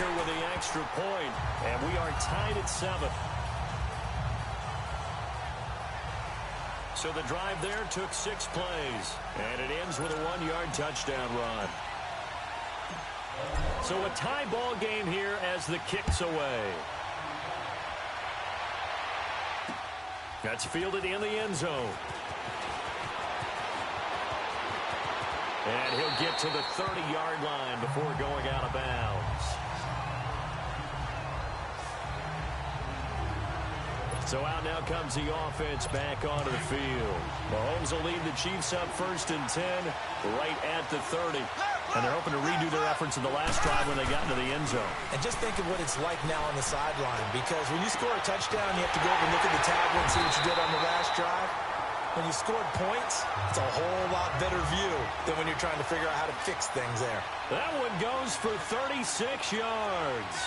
marker with the extra point, and we are tied at 7. So the drive there took 6 plays, and it ends with a 1-yard touchdown run. So a tie ball game here as the kick's away. That's fielded in the end zone. And he'll get to the 30-yard line before going out of bounds. So out now comes the offense back onto the field. Mahomes will lead the Chiefs up 1st and 10 right at the 30. And they're hoping to redo their efforts in the last drive when they got into the end zone. And just think of what it's like now on the sideline, because when you score a touchdown, you have to go over and look at the tablet and see what you did on the last drive. When you scored points, it's a whole lot better view than when you're trying to figure out how to fix things there. That one goes for 36 yards.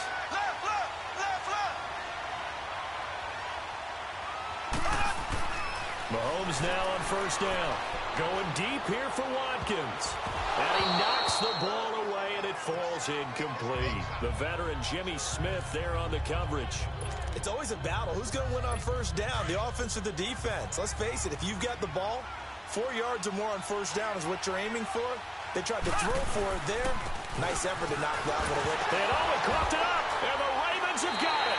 Mahomes now on 1st down. Going deep here for Watkins. And he knocks the ball away, and it falls incomplete. The veteran Jimmy Smith there on the coverage. It's always a battle. Who's going to win on 1st down, the offense or the defense? Let's face it, if you've got the ball, 4 yards or more on 1st down is what you're aiming for. They tried to throw for it there. Nice effort to knock that one away. And Owen coughed it up, and the Ravens have got it.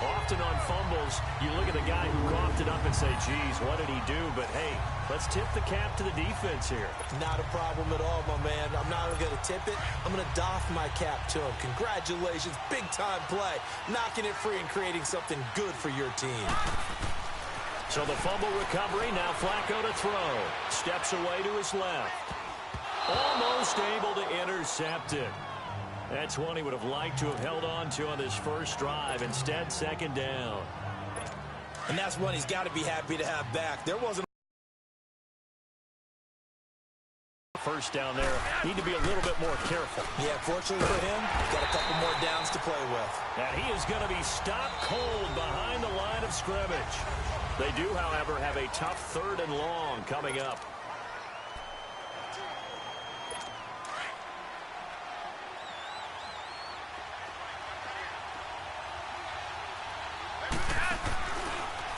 Often on fumbles, you look at the guy who coughed it up and say, geez, what did he do? But, hey, let's tip the cap to the defense here. Not a problem at all, my man. I'm not going to tip it. I'm going to doff my cap to him. Congratulations. Big-time play. Knocking it free and creating something good for your team. So the fumble recovery, now Flacco to throw. Steps away to his left. Almost able to intercept it. That's one he would have liked to have held on to on this first drive. Instead, 2nd down. And that's one he's got to be happy to have back. There wasn't. First down there. Need to be a little bit more careful. Yeah, fortunately for him, got a couple more downs to play with. And he is going to be stopped cold behind the line of scrimmage. They do, however, have a tough 3rd and long coming up.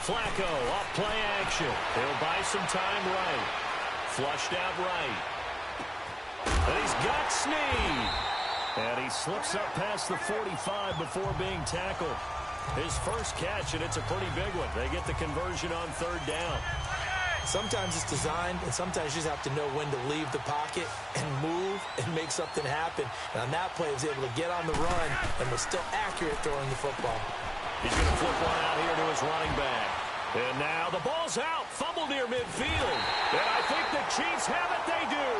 Flacco off play action. He'll buy some time right. Flushed out right. And he's got Snead. And he slips up past the 45 before being tackled. His first catch, and it's a pretty big one. They get the conversion on 3rd down. Sometimes it's designed, and sometimes you just have to know when to leave the pocket and move and make something happen. And on that play, he was able to get on the run and was still accurate throwing the football. He's going to flip one out here to his running back. And now the ball's out. Fumble near midfield. And I think the Chiefs have it. They do.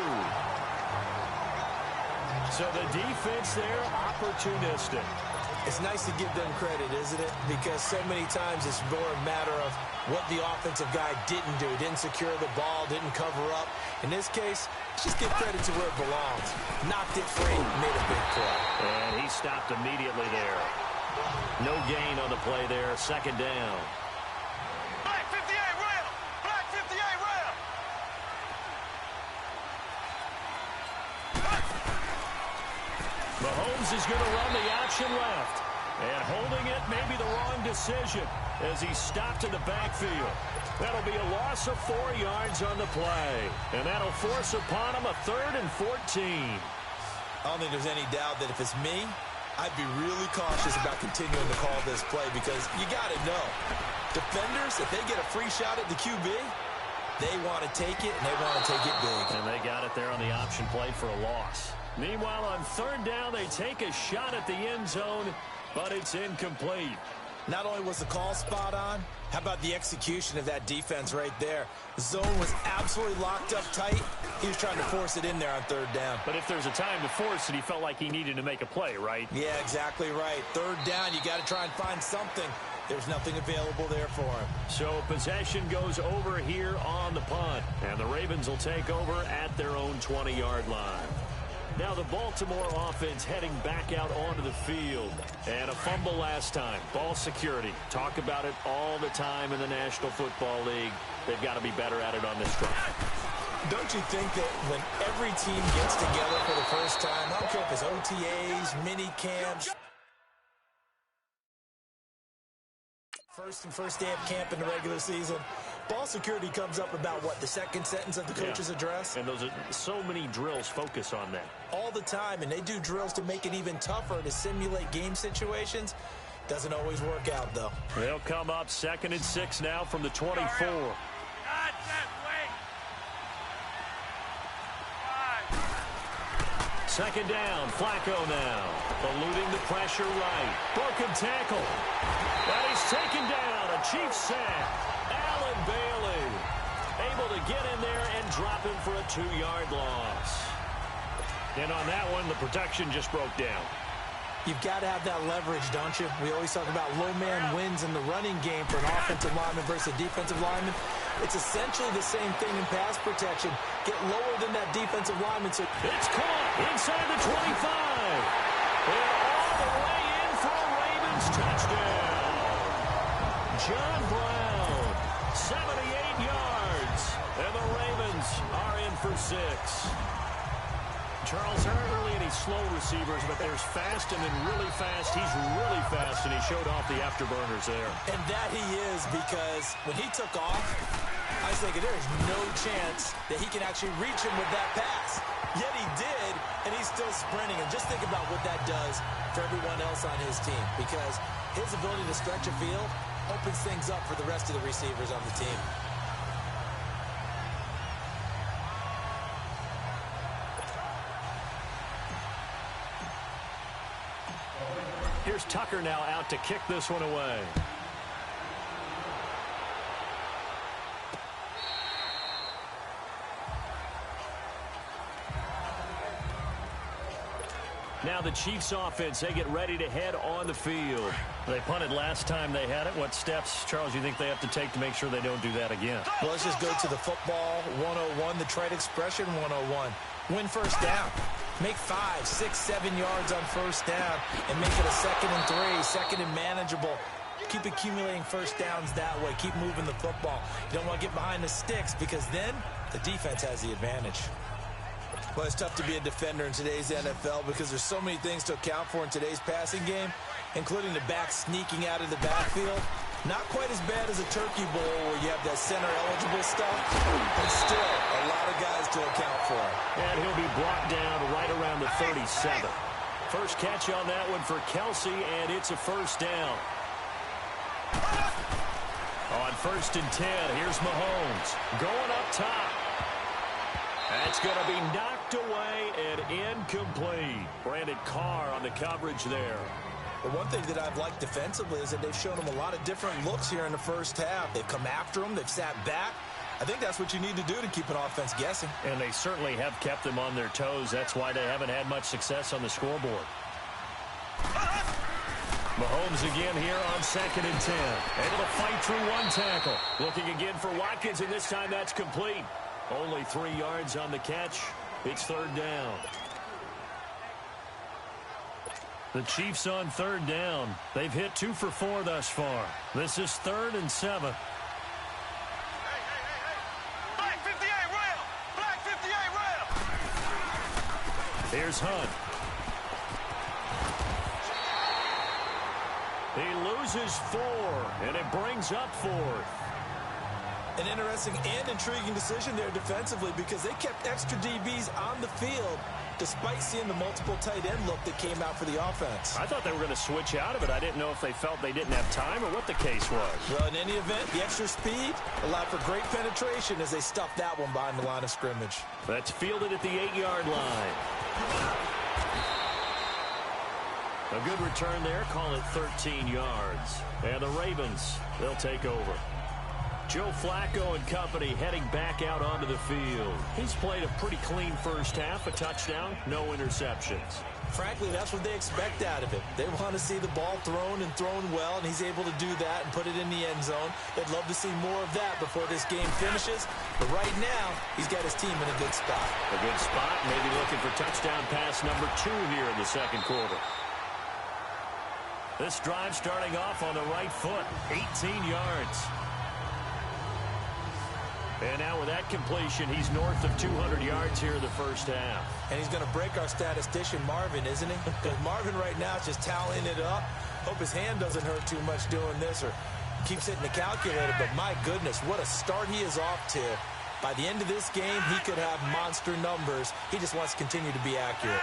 So the defense there, opportunistic. It's nice to give them credit, isn't it? Because so many times it's more a matter of what the offensive guy didn't do. Didn't secure the ball, didn't cover up. In this case, just give credit to where it belongs. Knocked it free, made a big play. And he stopped immediately there. No gain on the play there. 2nd down. Black 58 rail! Black 58 rail! Mahomes is going to run the option left. And holding it may be the wrong decision as he's stopped in the backfield. That'll be a loss of 4 yards on the play. And that'll force upon him a 3rd and 14. I don't think there's any doubt that if it's me, I'd be really cautious about continuing to call this play because you got to know. Defenders, if they get a free shot at the QB, they want to take it, and they want to take it big. And they got it there on the option play for a loss. Meanwhile, on 3rd down, they take a shot at the end zone, but it's incomplete. Not only was the call spot on, how about the execution of that defense right there? The zone was absolutely locked up tight. He was trying to force it in there on 3rd down. But if there's a time to force it, he felt like he needed to make a play, right? Yeah, exactly right. 3rd down, you got to try and find something. There's nothing available there for him. So possession goes over here on the punt, and the Ravens will take over at their own 20-yard line. Now the Baltimore offense heading back out onto the field. And a fumble last time. Ball security. Talk about it all the time in the National Football League. They've got to be better at it on this drive. Don't you think that when every team gets together for the first time, I don't care if it's OTAs, mini camps, first day of camp in the regular season, ball security comes up about, what, the second sentence of the coach's address? And those are so many drills focus on that. All the time, and they do drills to make it even tougher to simulate game situations. Doesn't always work out, though. They'll come up 2nd and 6 now from the 24. Second down, Flacco now. Eluding the pressure right. Broken tackle. And he's taken down. A Chiefs sack. Allen Bailey able to get in there and drop him for a 2-yard loss. And on that one, the protection just broke down. You've got to have that leverage, don't you? We always talk about low man wins in the running game for an offensive lineman versus a defensive lineman. It's essentially the same thing in pass protection. Get lower than that defensive lineman. So it's caught inside the 25. And all the way in for a Ravens touchdown. John Brown, 78 yards. And the Ravens are in for 6. Charles, there aren't really any slow receivers, but there's fast and then really fast. He's really fast, and he showed off the afterburners there. And that he is, because when he took off, I was thinking there's no chance that he can actually reach him with that pass. Yet he did, and he's still sprinting. And just think about what that does for everyone else on his team, because his ability to stretch a field opens things up for the rest of the receivers on the team. Here's Tucker now out to kick this one away. Now the Chiefs offense, they get ready to head on the field. They punted last time they had it. What steps, Charles, you think they have to take to make sure they don't do that again? Well, let's just go to the football 101, the trade expression 101. Win first down. Make 5, 6, 7 yards on first down and make it a 2nd and 3, 2nd and manageable. Keep accumulating first downs that way. Keep moving the football. You don't want to get behind the sticks, because then the defense has the advantage. Well, it's tough to be a defender in today's NFL because there's so many things to account for in today's passing game, including the back sneaking out of the backfield. Not quite as bad as a turkey bowl where you have that center-eligible stuff, but still a lot of guys to account for. And he'll be brought down right around the 37. First catch on that one for Kelsey, and it's a first down. On 1st and 10, here's Mahomes going up top. That's going to be knocked away and incomplete. Brandon Carr on the coverage there. But one thing that I've liked defensively is that they've shown him a lot of different looks here in the first half. They've come after him. They've sat back. I think that's what you need to do to keep an offense guessing. And they certainly have kept them on their toes. That's why they haven't had much success on the scoreboard. Mahomes again here on 2nd and 10. Able to fight through one tackle. Looking again for Watkins, and this time that's complete. Only 3 yards on the catch. It's 3rd down. The Chiefs on 3rd down. They've hit 2 for 4 thus far. This is 3rd and 7. Hey. Black 58 rail. Black 58 rail. Here's Hunt. He loses 4, and it brings up 4th. An interesting and intriguing decision there defensively, because they kept extra DBs on the field despite seeing the multiple tight end look that came out for the offense. I thought they were going to switch out of it. I didn't know if they felt they didn't have time or what the case was. Well, in any event, the extra speed allowed for great penetration as they stuffed that one behind the line of scrimmage. That's fielded at the 8-yard line. A good return there. Call it 13 yards. And the Ravens, they'll take over. Joe Flacco and company heading back out onto the field. He's played a pretty clean first half, a touchdown, no interceptions. Frankly, that's what they expect out of him. They want to see the ball thrown and thrown well, and he's able to do that and put it in the end zone. They'd love to see more of that before this game finishes. But right now, he's got his team in a good spot. A good spot, maybe looking for touchdown pass number 2 here in the second quarter. This drive starting off on the right foot, 18 yards. And now with that completion, he's north of 200 yards here in the first half. And he's going to break our statistician, Marvin, isn't he? Because Marvin right now is just tallying it up. Hope his hand doesn't hurt too much doing this or keeps hitting the calculator. But my goodness, what a start he is off to. By the end of this game, he could have monster numbers. He just wants to continue to be accurate.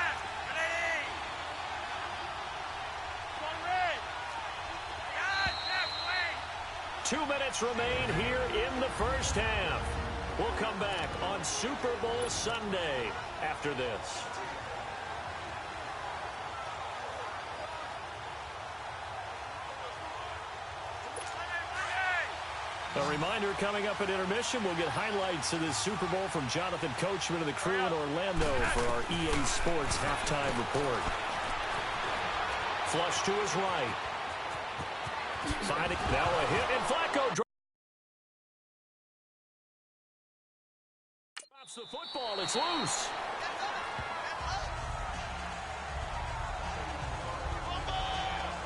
2 minutes remain here in the first half. We'll come back on Super Bowl Sunday after this. A reminder, coming up at intermission, we'll get highlights of this Super Bowl from Jonathan Coachman and the crew in Orlando for our EA Sports halftime report. Flush to his right. Finding now a hit, and Flacco drops the football. It's loose.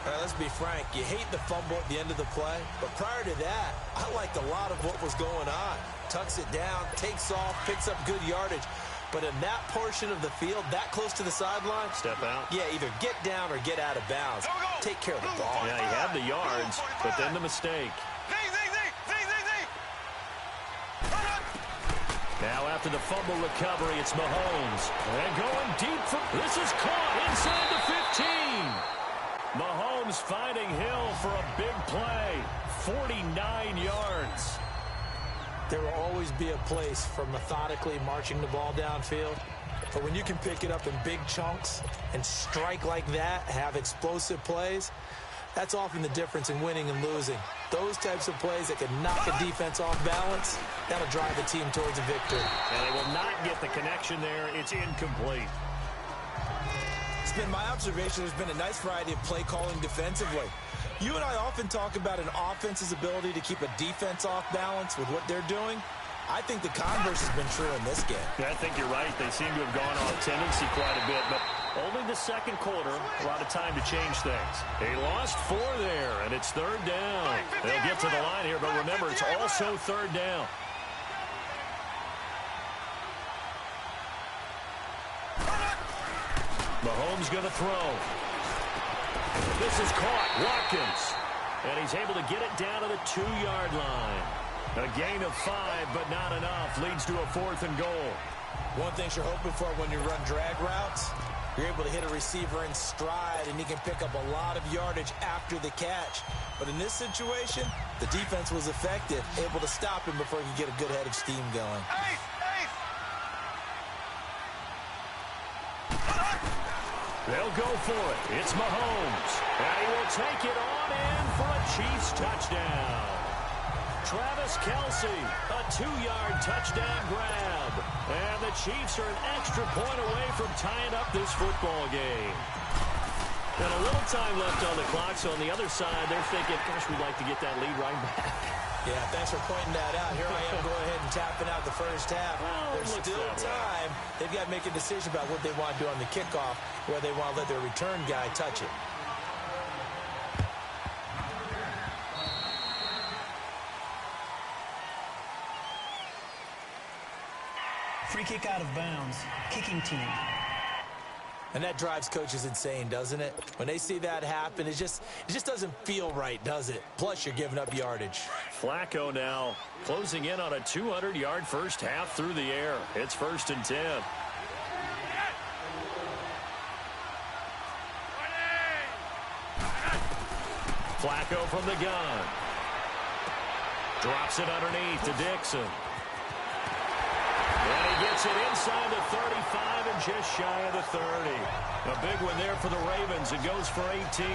All right, let's be frank. You hate the fumble at the end of the play, but prior to that, I liked a lot of what was going on. Tucks it down, takes off, picks up good yardage. But in that portion of the field, that close to the sideline, step out. Yeah, either get down or get out of bounds. Take care of the ball. Yeah, he had the yards, but then the mistake. Now after the fumble recovery, it's Mahomes. And going deep for this is caught inside the 15. Mahomes finding Hill for a big play. 49 yards. There will always be a place for methodically marching the ball downfield. But when you can pick it up in big chunks and strike like that, have explosive plays, that's often the difference in winning and losing. Those types of plays that can knock a defense off balance, that'll drive the team towards a victory. And they will not get the connection there. It's incomplete. It's been my observation there's been a nice variety of play calling defensively. You and I often talk about an offense's ability to keep a defense off balance with what they're doing. I think the converse has been true in this game. Yeah, I think you're right. They seem to have gone off tendency quite a bit, but only the second quarter, a lot of time to change things. They lost 4 there, and it's third down. They'll get to the line here, but remember, it's also third down. Mahomes going to throw. This is caught. Watkins. And he's able to get it down to the 2-yard line. A gain of 5, but not enough. Leads to a 4th and goal. One thing you're hoping for when you run drag routes, you're able to hit a receiver in stride, and he can pick up a lot of yardage after the catch. But in this situation, the defense was effective, able to stop him before he could get a good head of steam going. They'll go for it. It's Mahomes. And he will take it on in for a Chiefs touchdown. Travis Kelce, a 2-yard touchdown grab. And the Chiefs are an extra point away from tying up this football game. And a little time left on the clock, so on the other side, they're thinking, gosh, we'd like to get that lead right back. Yeah, thanks for pointing that out. Here I am going ahead and tapping out the first half. Well, there's still time. They've got to make a decision about what they want to do on the kickoff, where they want to let their return guy touch it. Free kick out of bounds. Kicking team. And that drives coaches insane, doesn't it? When they see that happen, it just doesn't feel right, does it? Plus, you're giving up yardage. Flacco now closing in on a 200-yard first half through the air. It's 1st and 10. Flacco from the gun. Drops it underneath to Dixon. And he gets it inside the 35 and just shy of the 30. A big one there for the Ravens. It goes for 18.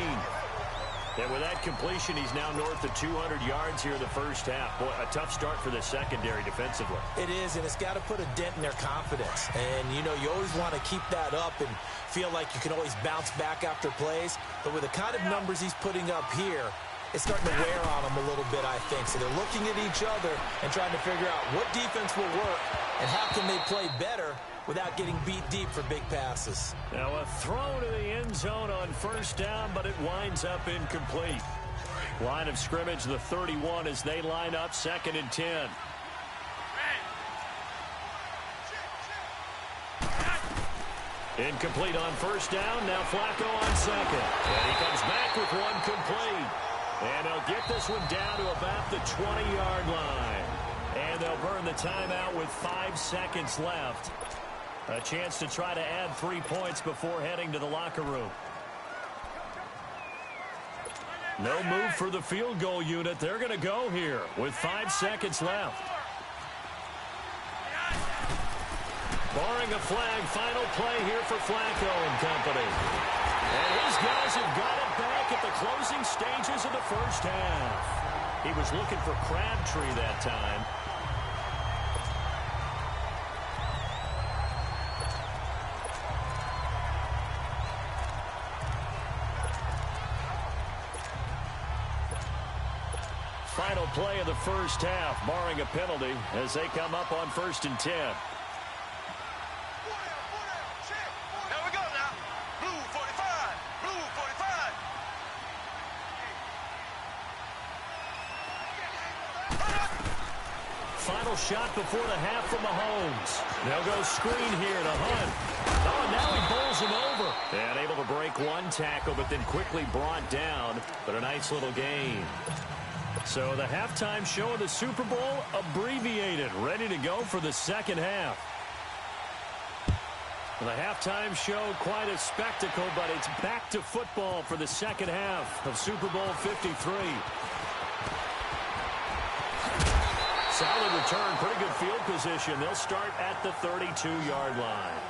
And with that completion, he's now north of 200 yards here in the first half. Boy, a tough start for the secondary defensively. It is, and it's got to put a dent in their confidence. And, you know, you always want to keep that up and feel like you can always bounce back after plays. But with the kind of numbers he's putting up here, it's starting to wear on them a little bit, I think. So they're looking at each other and trying to figure out what defense will work and how can they play better without getting beat deep for big passes. Now a throw to the end zone on first down, but it winds up incomplete. Line of scrimmage, the 31 as they line up 2nd and 10. Incomplete on first down. Now Flacco on second. And he comes back with one complete. And they'll get this one down to about the 20-yard line. And they'll burn the timeout with 5 seconds left. A chance to try to add 3 points before heading to the locker room. No move for the field goal unit. They're going to go here with 5 seconds left. Barring a flag, final play here for Flacco and company. And his guys have got it back at the closing stages of the first half. He was looking for Crabtree that time. Final play of the first half, barring a penalty, as they come up on 1st and 10. Here we go now. Blue 45. Blue 45. Final shot before the half from Mahomes. They'll go screen here to Hunt. Oh, and now he bowls him over. And able to break one tackle, but then quickly brought down. But a nice little gain. So the halftime show of the Super Bowl abbreviated, ready to go for the second half. The halftime show, quite a spectacle, but it's back to football for the second half of Super Bowl 53. Solid return, pretty good field position. They'll start at the 32-yard line.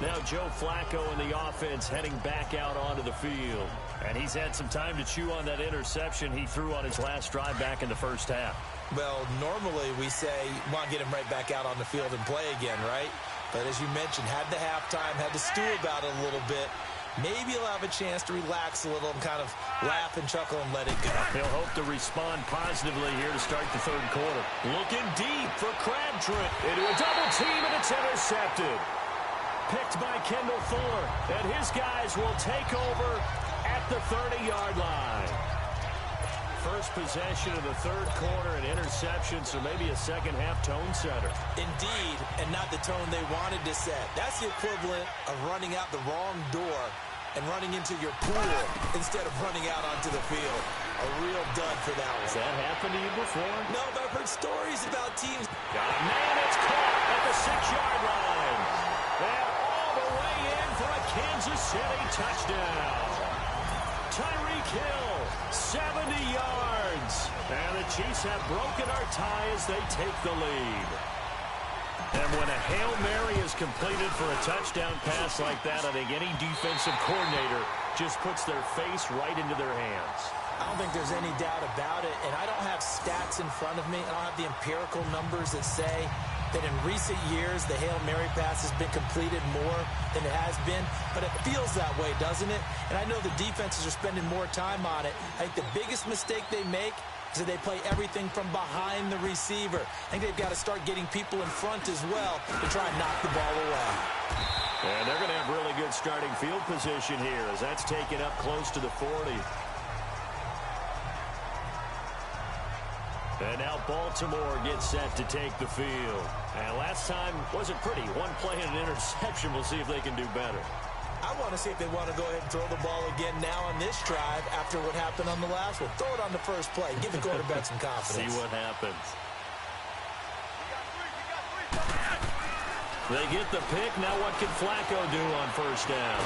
Now Joe Flacco and the offense heading back out onto the field. And he's had some time to chew on that interception he threw on his last drive back in the first half. Well, normally we say, want to get him right back out on the field and play again, right? But as you mentioned, had the halftime, had to stew about it a little bit. Maybe he'll have a chance to relax a little and kind of laugh and chuckle and let it go. He'll hope to respond positively here to start the third quarter. Looking deep for Crabtree. Into a double team, and it's intercepted. Picked by Kendall Fuller, and his guys will take over at the 30-yard line. First possession of the third quarter, an interception, so maybe a second-half tone setter. Indeed, and not the tone they wanted to set. That's the equivalent of running out the wrong door and running into your pool instead of running out onto the field. A real dud for that one. Has that happened to you before? No, but I've heard stories about teams. Got a man, it's caught at the 6-yard line. And all the way in for a Kansas City touchdown. Tyreek Hill, 70 yards. And the Chiefs have broken our tie as they take the lead. And when a Hail Mary is completed for a touchdown pass like that, I think any defensive coordinator just puts their face right into their hands. I don't think there's any doubt about it, and I don't have stats in front of me. I don't have the empirical numbers that say that in recent years the Hail Mary pass has been completed more than it has been, but it feels that way, doesn't it? And I know the defenses are spending more time on it. I think the biggest mistake they make is that they play everything from behind the receiver. I think they've got to start getting people in front as well to try and knock the ball away. And they're going to have really good starting field position here as that's taken up close to the 40. And now Baltimore gets set to take the field. And last time wasn't pretty. One play and an interception. We'll see if they can do better. I want to see if they want to go ahead and throw the ball again now on this drive after what happened on the last one. Throw it on the first play. Give the quarterback some confidence. See what happens. They get the pick. Now what can Flacco do on first down?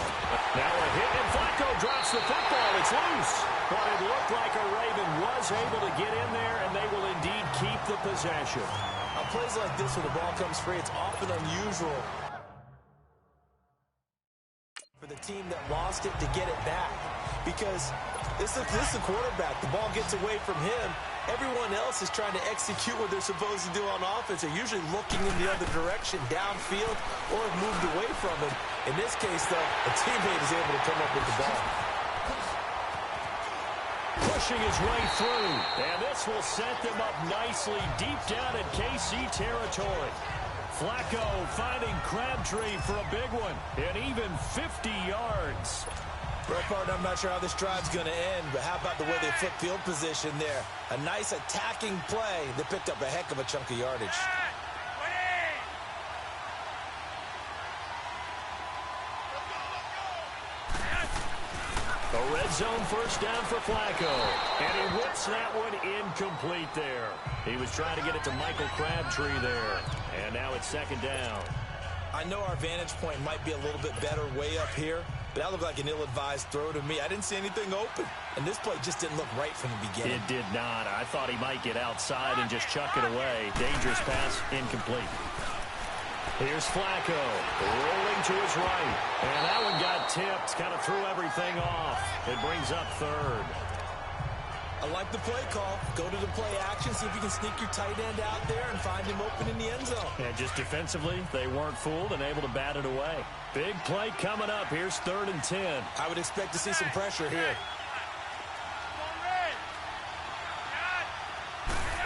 Now a hit, and Flacco drops the football. It's loose. But it looked like a Raven was able to get in there, and they will indeed keep the possession. On plays like this where the ball comes free, it's often unusual for the team that lost it to get it back. Because this is a quarterback. The ball gets away from him. Everyone else is trying to execute what they're supposed to do on offense. They're usually looking in the other direction, downfield, or have moved away from him. In this case, though, a teammate is able to come up with the ball. Pushing his way through. And this will set them up nicely deep down in KC territory. Flacco finding Crabtree for a big one. And even 50 yards. Brett Barton, I'm not sure how this drive's going to end, but how about the way they flip field position there? A nice attacking play that picked up a heck of a chunk of yardage. A red zone first down for Flacco. And he whips that one incomplete there. He was trying to get it to Michael Crabtree there. And now it's second down. I know our vantage point might be a little bit better way up here, but that looked like an ill-advised throw to me. I didn't see anything open, and this play just didn't look right from the beginning. It did not. I thought he might get outside and just chuck it away. Dangerous pass, incomplete. Here's Flacco, rolling to his right. And that one got tipped, kind of threw everything off. It brings up third. I like the play call. Go to the play action, see if you can sneak your tight end out there and find him open in the end zone. And just defensively, they weren't fooled and able to bat it away. Big play coming up. Here's 3rd and 10. I would expect to see some pressure here.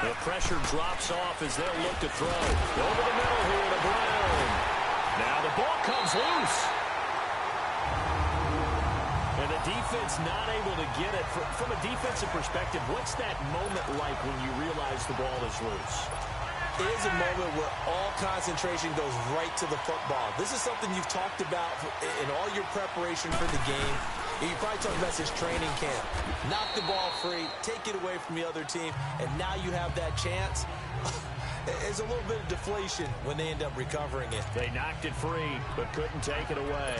The pressure drops off as they'll look to throw. Over the middle here to Brown. Now the ball comes loose. And the defense not able to get it. From a defensive perspective, what's that moment like when you realize the ball is loose? It is a moment where all concentration goes right to the football. This is something you've talked about in all your preparation for the game. You probably talked about this training camp. Knock the ball free, take it away from the other team, and now you have that chance. There's a little bit of deflation when they end up recovering it. They knocked it free, but couldn't take it away.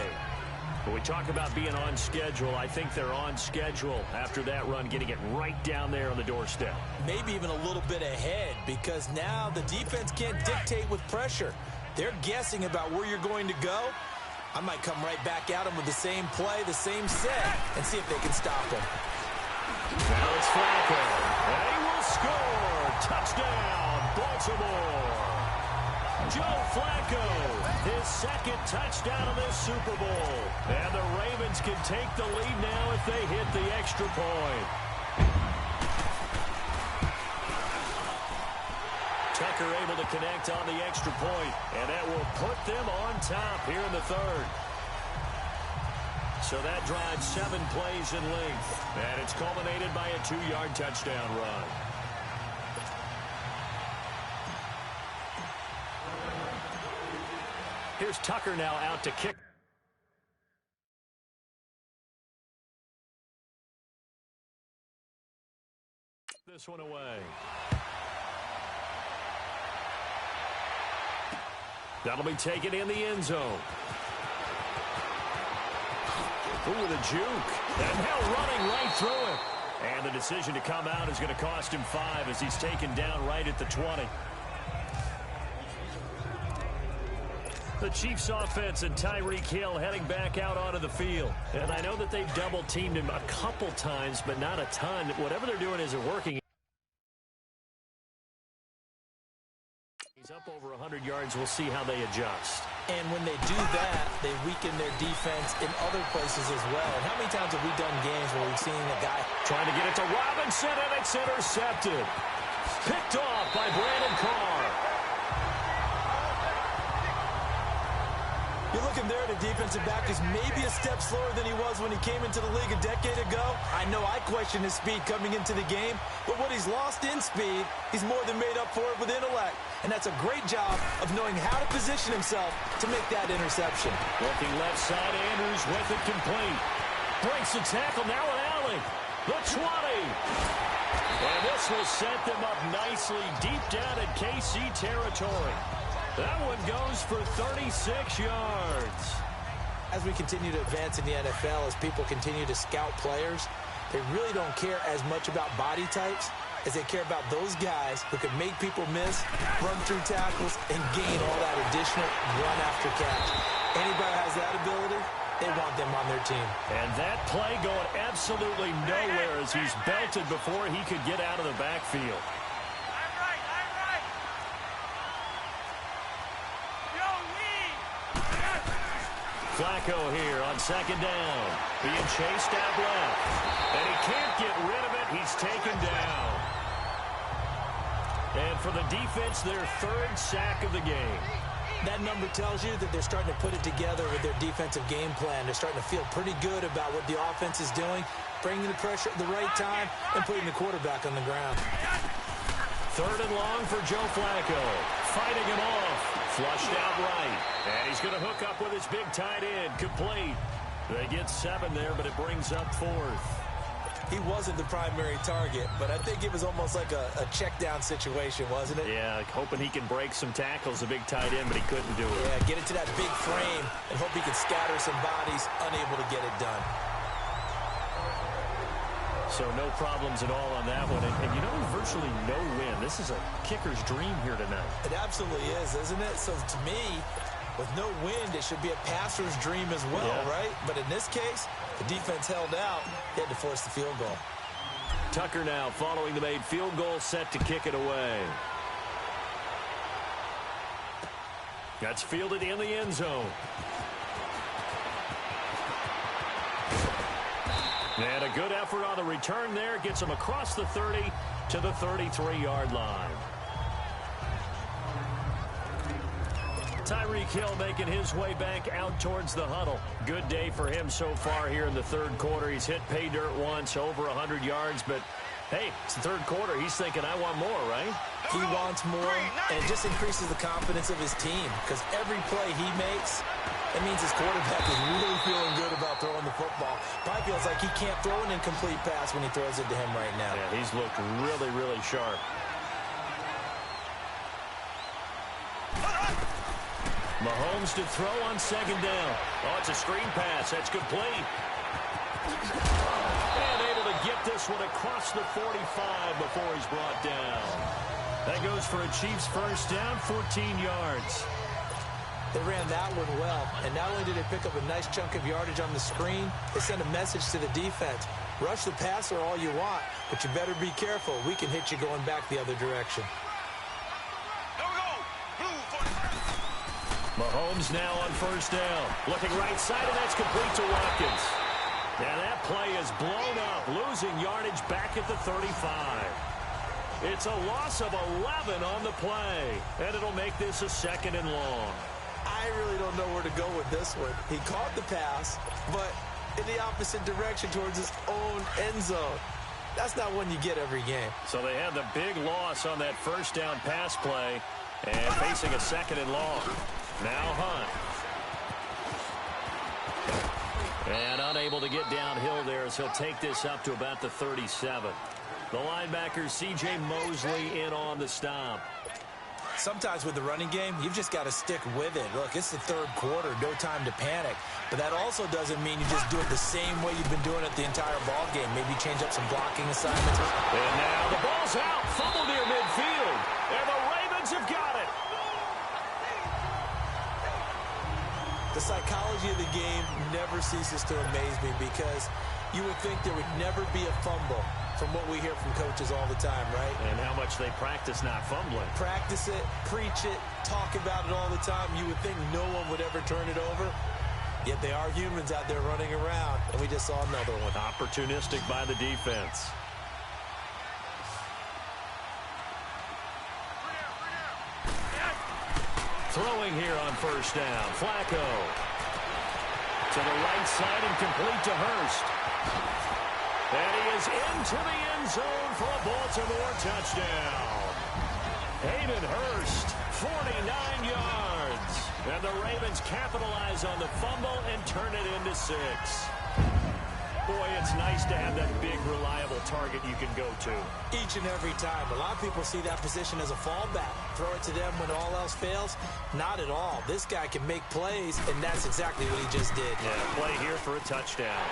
When we talk about being on schedule, I think they're on schedule after that run, getting it right down there on the doorstep. Maybe even a little bit ahead, because now the defense can't dictate with pressure. They're guessing about where you're going to go. I might come right back at them with the same play, the same set, and see if they can stop them. Now it's Flacco. And he will score. Touchdown, Baltimore. Joe Flacco, his 2nd touchdown of this Super Bowl. And the Ravens can take the lead now if they hit the extra point. Tucker able to connect on the extra point, and that will put them on top here in the 3rd. So that drives 7 plays in length, and it's culminated by a 2-yard touchdown run. Here's Tucker now out to kick. This one away. That'll be taken in the end zone. Ooh, the juke. And now running right through it. And the decision to come out is going to cost him 5 as he's taken down right at the 20. The Chiefs offense and Tyreek Hill heading back out onto the field. And I know that they've double-teamed him a couple times, but not a ton. Whatever they're doing isn't working. He's up over 100 yards. We'll see how they adjust. And when they do that, they weaken their defense in other places as well. And how many times have we done games where we've seen a guy trying to get it to Robinson, and it's intercepted. Picked off by Brandon Carr. You're looking there at a defensive back who's maybe a step slower than he was when he came into the league a decade ago. I know I questioned his speed coming into the game, but what he's lost in speed, he's more than made up for it with intellect. And that's a great job of knowing how to position himself to make that interception. Looking left side, Andrews with it complete. Breaks the tackle, now an alley. The 20. And this will set them up nicely deep down in KC territory. That one goes for 36 yards. As we continue to advance in the NFL, as people continue to scout players, they really don't care as much about body types as they care about those guys who can make people miss, run through tackles, and gain all that additional run after catch. Anybody has that ability, they want them on their team. And that play going absolutely nowhere as he's belted before he could get out of the backfield. Flacco here on 2nd down. Being chased out left. And he can't get rid of it. He's taken down. And for the defense, their 3rd sack of the game. That number tells you that they're starting to put it together with their defensive game plan. They're starting to feel pretty good about what the offense is doing, bringing the pressure at the right time, and putting the quarterback on the ground. 3rd and long for Joe Flacco. Fighting him off. Flushed out right. And he's going to hook up with his big tight end. Complete. They get 7 there, but it brings up 4th. He wasn't the primary target, but I think it was almost like a check down situation, wasn't it? Yeah, like hoping he can break some tackles, a big tight end, but he couldn't do it. Yeah, get it to that big frame and hope he can scatter some bodies, unable to get it done. So no problems at all on that one. And you know, virtually no win. This is a kicker's dream here tonight. It absolutely is, isn't it? So to me, with no wind, it should be a passer's dream as well, right? But in this case, the defense held out. They had to force the field goal. Tucker now following the made field goal, set to kick it away. That's fielded in the end zone. And a good effort on the return there. Gets him across the 30 to the 33-yard line. Tyreek Hill making his way back out towards the huddle. Good day for him so far here in the third quarter. He's hit pay dirt once, over 100 yards, but hey, it's the third quarter. He's thinking, I want more, right? He wants more, and it just increases the confidence of his team because every play he makes, it means his quarterback is really feeling good about throwing the football. Probably feels like he can't throw an incomplete pass when he throws it to him right now. Yeah, he's looked really, really sharp. Mahomes to throw on second down. Oh, it's a screen pass. That's complete. And able to get this one across the 45 before he's brought down. That goes for a Chiefs first down, 14 yards. They ran that one well, and not only did they pick up a nice chunk of yardage on the screen, they sent a message to the defense. Rush the passer all you want, but you better be careful. We can hit you going back the other direction. Mahomes now on first down. Looking right side, and that's complete to Watkins. And that play is blown up, losing yardage back at the 35. It's a loss of 11 on the play, and it'll make this a second and long. I really don't know where to go with this one. He caught the pass, but in the opposite direction towards his own end zone. That's not one you get every game. So they had the big loss on that first down pass play, and facing a second and long. Now Hunt. And unable to get downhill there, so he'll take this up to about the 37. The linebacker, C.J. Mosley, in on the stop. Sometimes with the running game, you've just got to stick with it. Look, it's the third quarter, no time to panic. But that also doesn't mean you just do it the same way you've been doing it the entire ball game. Maybe change up some blocking assignments. And now the ball's out, fumble near midfield. And the Ravens have got it. The psychology of the game never ceases to amaze me because you would think there would never be a fumble from what we hear from coaches all the time, right? And how much they practice not fumbling. Practice it, preach it, talk about it all the time. You would think no one would ever turn it over. Yet they are humans out there running around, and we just saw another one. Opportunistic by the defense. Throwing here on first down. Flacco. To the right side and complete to Hurst. And he is into the end zone for a Baltimore touchdown. Hayden Hurst, 49 yards. And the Ravens capitalize on the fumble and turn it into 6. Boy, it's nice to have that big, reliable target you can go to. Each and every time. A lot of people see that position as a fallback. Throw it to them when all else fails. Not at all. This guy can make plays, and that's exactly what he just did. Yeah, play here for a touchdown.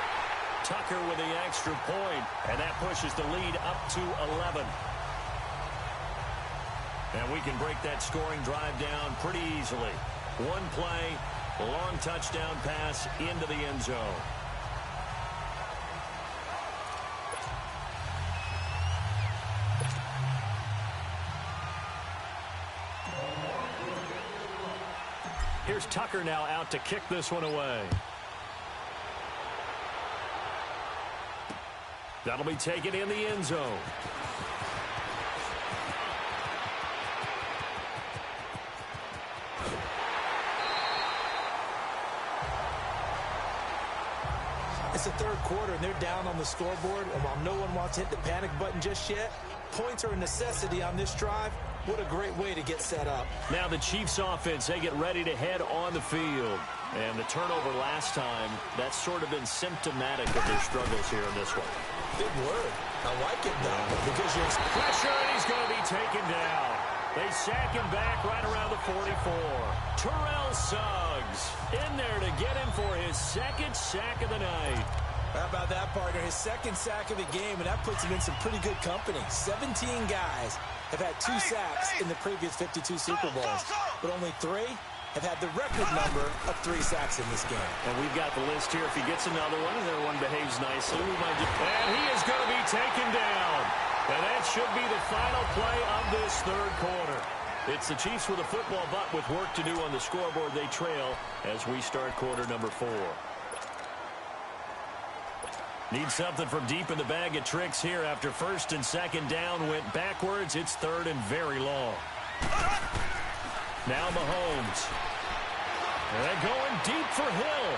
Tucker with the extra point, and that pushes the lead up to 11. And we can break that scoring drive down pretty easily. One play, long touchdown pass into the end zone. Here's Tucker now out to kick this one away. That'll be taken in the end zone. It's the third quarter, and they're down on the scoreboard. And while no one wants to hit the panic button just yet, points are a necessity on this drive. What a great way to get set up. Now the Chiefs offense, they get ready to head on the field. And the turnover last time, that's sort of been symptomatic of their struggles here in this one. Big word. I like it, though, because you're... Pressure, and he's going to be taken down. They sack him back right around the 44. Terrell Suggs in there to get him for his second sack of the night. How about that, partner? His second sack of the game, and that puts him in some pretty good company. 17 guys have had 2 sacks in the previous 52 Super Bowls, but only 3 have had the record number of 3 sacks in this game. And we've got the list here. If he gets another one and everyone behaves nicely, we might just... And he is going to be taken down. And that should be the final play of this third quarter. It's the Chiefs with a football, but with work to do on the scoreboard, they trail as we start quarter number 4. Need something from deep in the bag of tricks here. After first and second down went backwards, it's third and very long. Now Mahomes. And they're going deep for Hill.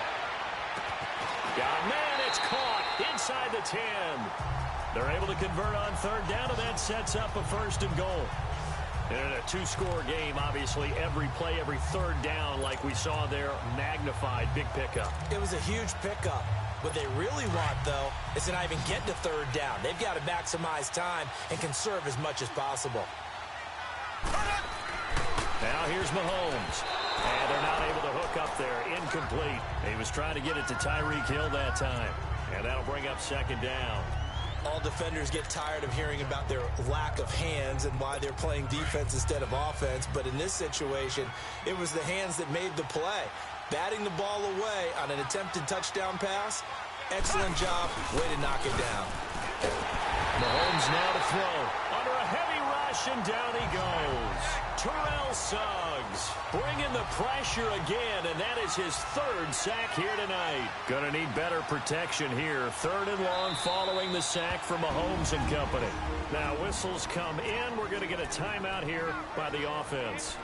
Got a man, it's caught inside the 10. They're able to convert on third down, and that sets up a first and goal. In a 2-score game, obviously, every play, every third down, like we saw there, magnified, big pickup. It was a huge pickup. What they really want, though, is to not even get to third down. They've got to maximize time and conserve as much as possible. Now here's Mahomes. And they're not able to hook up there. Incomplete. He was trying to get it to Tyreek Hill that time. And that'll bring up second down. All defenders get tired of hearing about their lack of hands and why they're playing defense instead of offense. But in this situation, it was the hands that made the play. Batting the ball away on an attempted touchdown pass. Excellent job. Way to knock it down. Mahomes now to throw. Under a heavy rush, and down he goes. Terrell Suggs bringing the pressure again, and that is his third sack here tonight. Going to need better protection here. Third and long following the sack from Mahomes and company. Now whistles come in. We're going to get a timeout here by the offense.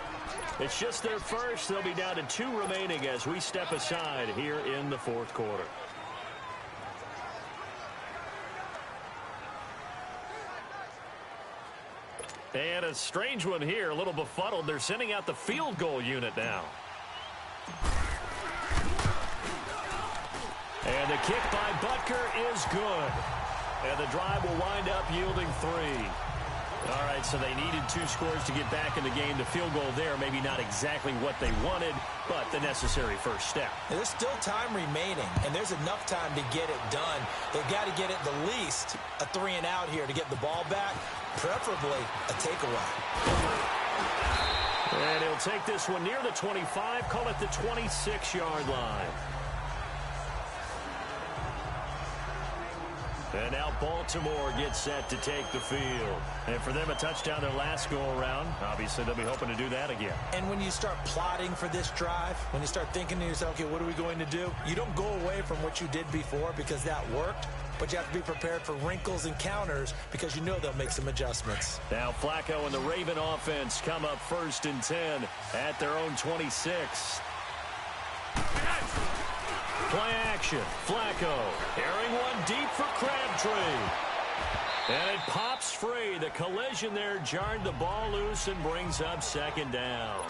It's just their first. They'll be down to 2 remaining as we step aside here in the fourth quarter. And a strange one here, a little befuddled. They're sending out the field goal unit now. And the kick by Butker is good. And the drive will wind up yielding 3. All right, so they needed 2 scores to get back in the game. The field goal there, maybe not exactly what they wanted, but the necessary first step. And there's still time remaining, and there's enough time to get it done. They've got to get it the least a 3 and out here to get the ball back, preferably a takeaway. And he'll take this one near the 25, call it the 26-yard line. And now Baltimore gets set to take the field. And for them, a touchdown their last go-around. Obviously, they'll be hoping to do that again. And when you start plotting for this drive, when you start thinking to yourself, okay, what are we going to do? You don't go away from what you did before because that worked, but you have to be prepared for wrinkles and counters because you know they'll make some adjustments. Now Flacco and the Raven offense come up first and 10 at their own 26. Play action. Flacco airing one deep for Crabtree. And it pops free. The collision there jarred the ball loose and brings up second down.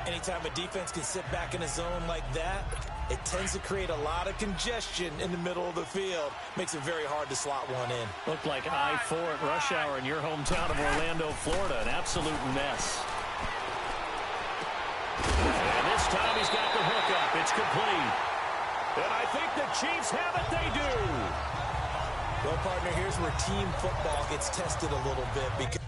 Anytime a defense can sit back in a zone like that, it tends to create a lot of congestion in the middle of the field. Makes it very hard to slot one in. Looked like I-4 at rush hour in your hometown of Orlando, Florida. An absolute mess. And this time he's got the hookup. It's complete. And I think the Chiefs have it. They do. Well, partner, here's where team football gets tested a little bit because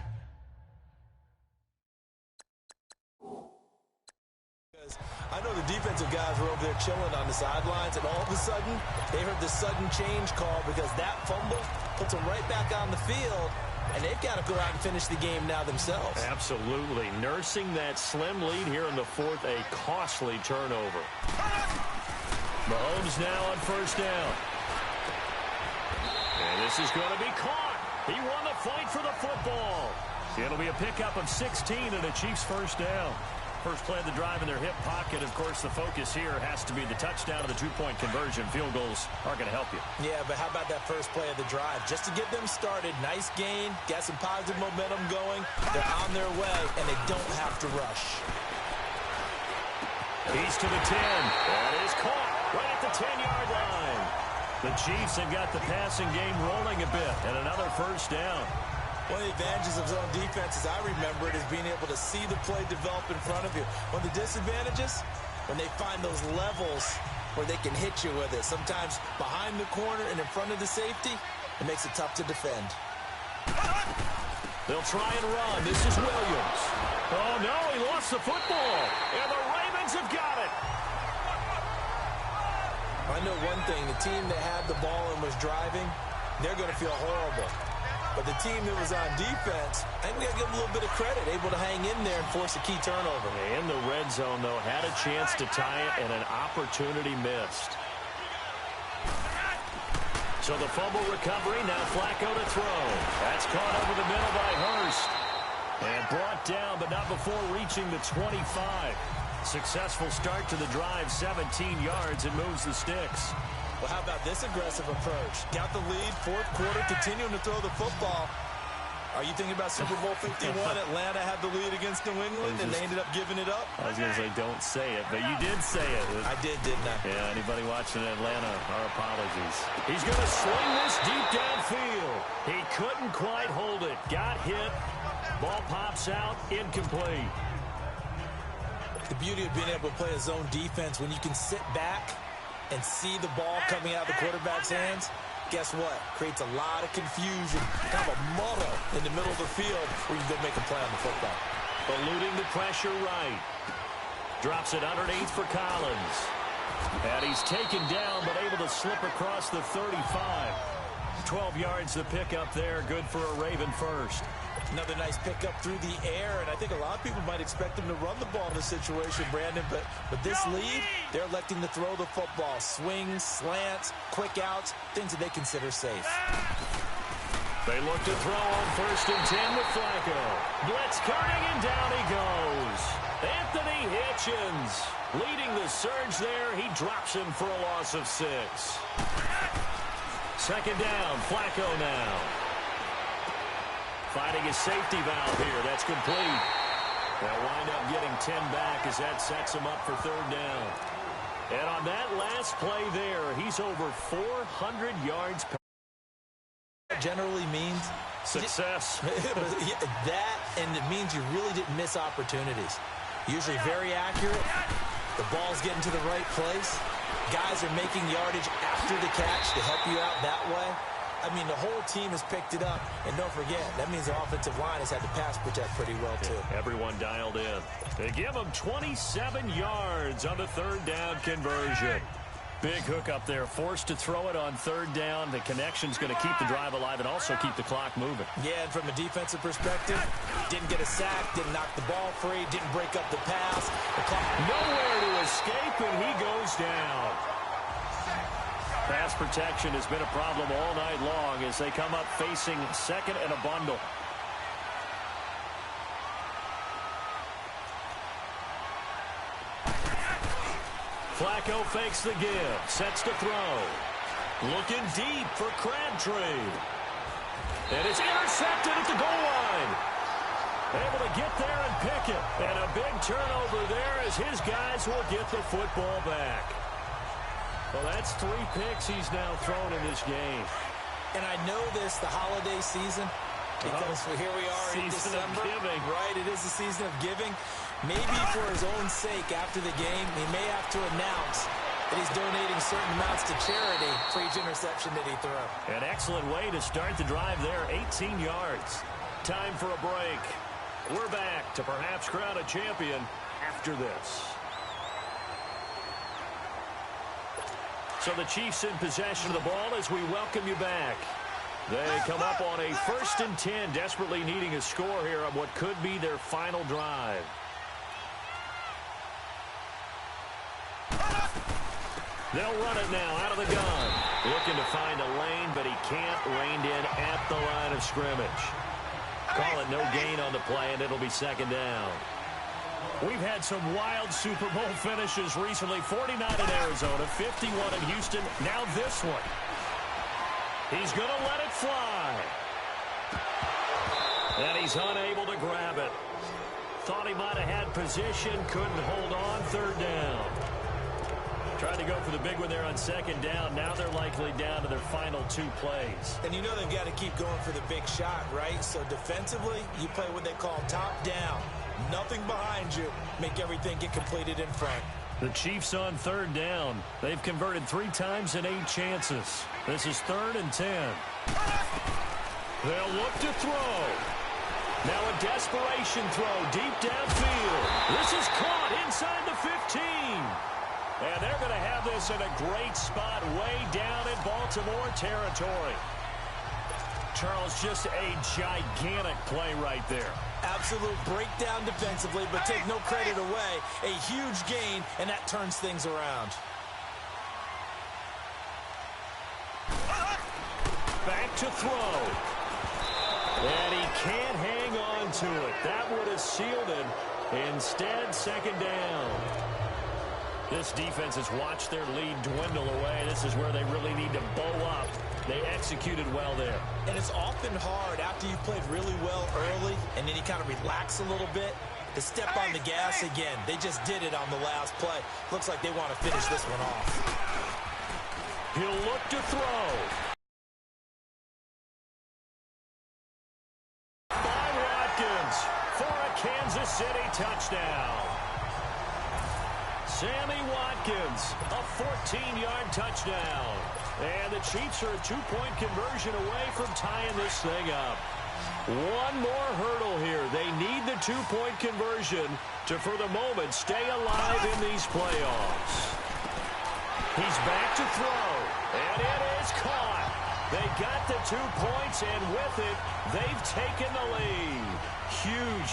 I know the defensive guys were over there chilling on the sidelines, and all of a sudden, they heard the sudden change call because that fumble puts them right back on the field, and they've got to go out and finish the game now themselves. Absolutely. Nursing that slim lead here in the fourth, a costly turnover. Mahomes now on first down. And this is going to be caught. He won the fight for the football. It'll be a pickup of 16 and a Chiefs first down. First play of the drive in their hip pocket. Of course, the focus here has to be the touchdown of the 2-point conversion. Field goals aren't going to help you. Yeah, but how about that first play of the drive? Just to get them started, nice gain, got some positive momentum going. They're on their way, and they don't have to rush. He's to the 10. That is caught right at the 10-yard line. The Chiefs have got the passing game rolling a bit, and another first down. One of the advantages of zone defense, as I remember it, is being able to see the play develop in front of you. One of the disadvantages, when they find those levels where they can hit you with it. Sometimes behind the corner and in front of the safety, it makes it tough to defend. They'll try and run. This is Williams. Oh, no, he lost the football. And the Ravens have got it. I know one thing. The team that had the ball and was driving, they're going to feel horrible. But the team that was on defense, I think we got to give them a little bit of credit, able to hang in there and force a key turnover. In the red zone, though, had a chance to tie it and an opportunity missed. So the fumble recovery, now Flacco to throw. That's caught over the middle by Hurst. And brought down, but not before reaching the 25. Successful start to the drive, 17 yards, and moves the sticks. Well, how about this aggressive approach? Got the lead, fourth quarter, continuing to throw the football. Are you thinking about Super Bowl 51? Atlanta had the lead against New England, and they ended up giving it up? I was going to say, don't say it, but you did say it. I did, didn't I? Yeah, anybody watching Atlanta, our apologies. He's going to swing this deep downfield. He couldn't quite hold it. Got hit. Ball pops out, incomplete. The beauty of being able to play a zone defense, when you can sit back and see the ball coming out of the quarterback's hands, guess what? Creates a lot of confusion, kind of a muddle in the middle of the field where you can go make a play on the football. Eluding the pressure right. Drops it underneath for Collins. And he's taken down, but able to slip across the 35. 12 yards to pick up there. Good for a Raven first. Another nice pickup through the air, and I think a lot of people might expect them to run the ball in this situation, Brandon, but with this lead, they're electing to throw the football. Swings, slants, quick outs, things that they consider safe. They look to throw on 1st and 10 with Flacco. Blitz coming, and down he goes. Anthony Hitchens leading the surge there. He drops him for a loss of 6. Second down, Flacco now. Finding his safety valve here. That's complete. They'll wind up getting 10 back as that sets him up for 3rd down. And on that last play there, he's over 400 yards. That generally means success. That, and it means you really didn't miss opportunities. Usually very accurate. The ball's getting to the right place. Guys are making yardage after the catch to help you out that way. I mean, the whole team has picked it up. And don't forget, that means the offensive line has had to pass protect pretty well, too. Yeah, everyone dialed in. They give him 27 yards on the 3rd down conversion. Big hook up there, forced to throw it on 3rd down. The connection's going to keep the drive alive and also keep the clock moving. Yeah, and from a defensive perspective, didn't get a sack, didn't knock the ball free, didn't break up the pass. The clock nowhere to escape, and he goes down. Pass protection has been a problem all night long as they come up facing 2nd and a bundle. Flacco fakes the give, sets to throw. Looking deep for Crabtree. And it's intercepted at the goal line. Able to get there and pick it. And a big turnover there as his guys will get the football back. Well, that's 3 picks he's now thrown in this game. And I know this, the holiday season, because here we are in December. Right, it is the season of giving. Maybe for his own sake after the game, he may have to announce that he's donating certain amounts to charity for each interception that he threw. An excellent way to start the drive there, 18 yards. Time for a break. We're back to perhaps crown a champion after this. So the Chiefs in possession of the ball as we welcome you back. They come up on a 1st and 10, desperately needing a score here on what could be their final drive. They'll run it now out of the gun. Looking to find a lane, but he can't. Reined in at the line of scrimmage. Call it no gain on the play, and it'll be 2nd down. We've had some wild Super Bowl finishes recently. 49 in Arizona, 51 in Houston, now this one. He's going to let it fly. And he's unable to grab it. Thought he might have had position, couldn't hold on. Third down. Tried to go for the big one there on second down. Now they're likely down to their final 2 plays. And you know they've got to keep going for the big shot, right? So defensively, you play what they call top down. Nothing behind you. Make everything get completed in front. The Chiefs on third down. They've converted 3 times in 8 chances. This is 3rd and 10. They'll look to throw. Now a desperation throw deep downfield. This is caught inside the 15. And they're going to have this in a great spot way down in Baltimore territory. Charles, just a gigantic play right there. Absolute breakdown defensively, but take no credit away. A huge gain, and that turns things around. Back to throw. And he can't hang on to it. That would have sealed it. Instead, second down. This defense has watched their lead dwindle away. This is where they really need to bow up. They executed well there. And it's often hard after you've played really well early and then you kind of relax a little bit to step on the gas again. They just did it on the last play. Looks like they want to finish this one off. He'll look to throw. By Watkins for a Kansas City touchdown. Sammy Watkins, a 14-yard touchdown. And the Chiefs are a 2-point conversion away from tying this thing up. One more hurdle here. They need the 2-point conversion to, for the moment, stay alive in these playoffs. He's back to throw, and it is caught. They got the 2 points, and with it, they've taken the lead.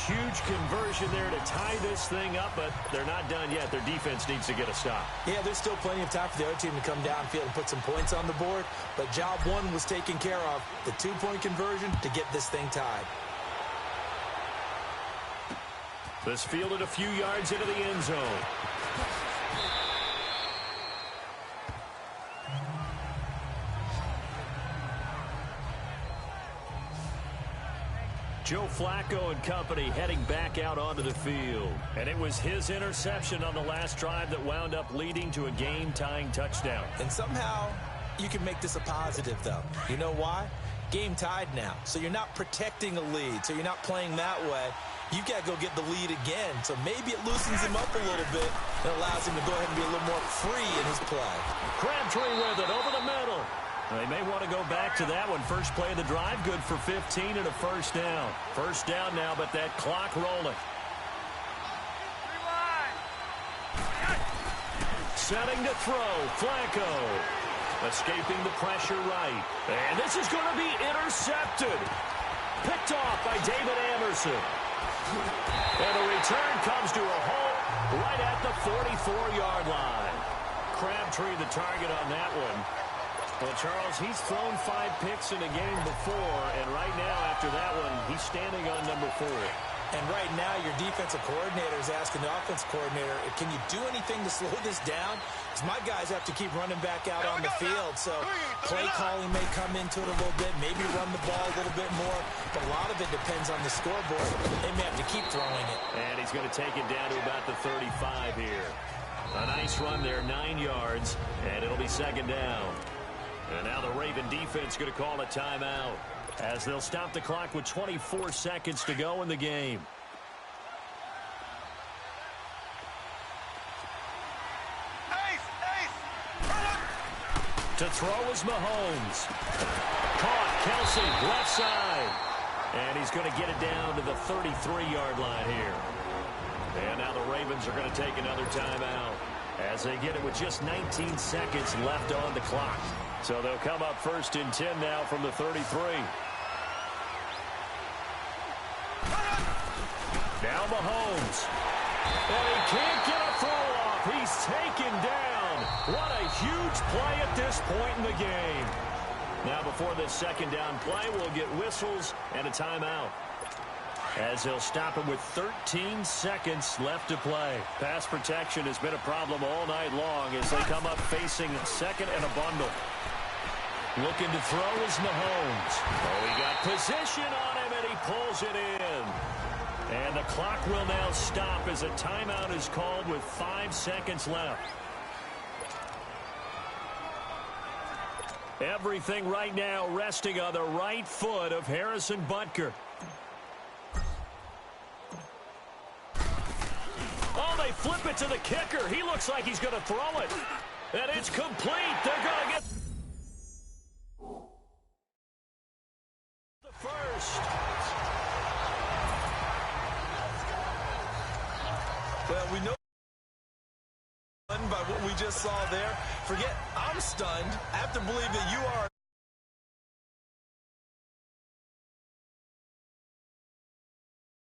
Huge conversion there to tie this thing up, but they're not done yet. Their defense needs to get a stop. Yeah, there's still plenty of time for the other team to come downfield and put some points on the board, but job 1 was taken care of. The 2-point conversion to get this thing tied. This fielded a few yards into the end zone. Joe Flacco and company heading back out onto the field. And it was his interception on the last drive that wound up leading to a game-tying touchdown. And somehow you can make this a positive, though. You know why? Game tied now. So you're not protecting a lead. So you're not playing that way. You've got to go get the lead again. So maybe it loosens him up a little bit and allows him to go ahead and be a little more free in his play. Crabtree with it over the middle. They may want to go back to that one. First play of the drive, good for 15 and a first down. First down now, but that clock rolling. Setting to throw, Flacco. Escaping the pressure right. And this is going to be intercepted. Picked off by David Anderson. And the return comes to a halt right at the 44-yard line. Crabtree the target on that one. Well, Charles, he's thrown 5 picks in a game before, and right now after that one, he's standing on number 4. And right now, your defensive coordinator is asking the offensive coordinator, can you do anything to slow this down? Because my guys have to keep running back out on the field, so play calling may come into it a little bit, maybe run the ball a little bit more, but a lot of it depends on the scoreboard. They may have to keep throwing it. And he's going to take it down to about the 35 here. A nice run there, 9 yards, and it'll be second down. And now the Raven defense going to call a timeout as they'll stop the clock with 24 seconds to go in the game. To throw is Mahomes. Caught, Kelsey, left side. And he's going to get it down to the 33-yard line here. And now the Ravens are going to take another timeout as they get it with just 19 seconds left on the clock. So they'll come up first and 10 now from the 33. Now Mahomes. And he can't get a throw off. He's taken down. What a huge play at this point in the game. Now before this second down play, we'll get whistles and a timeout, as they'll stop him with 13 seconds left to play. Pass protection has been a problem all night long as they come up facing second and a bundle. Looking to throw is Mahomes. Oh, he got position on him, and he pulls it in. And the clock will now stop as a timeout is called with 5 seconds left. Everything right now resting on the right foot of Harrison Butker. Oh, they flip it to the kicker. He looks like he's going to throw it. And it's complete. They're going to get the first. Well, we know by what we just saw there. Forget I'm stunned. I have to believe that you are.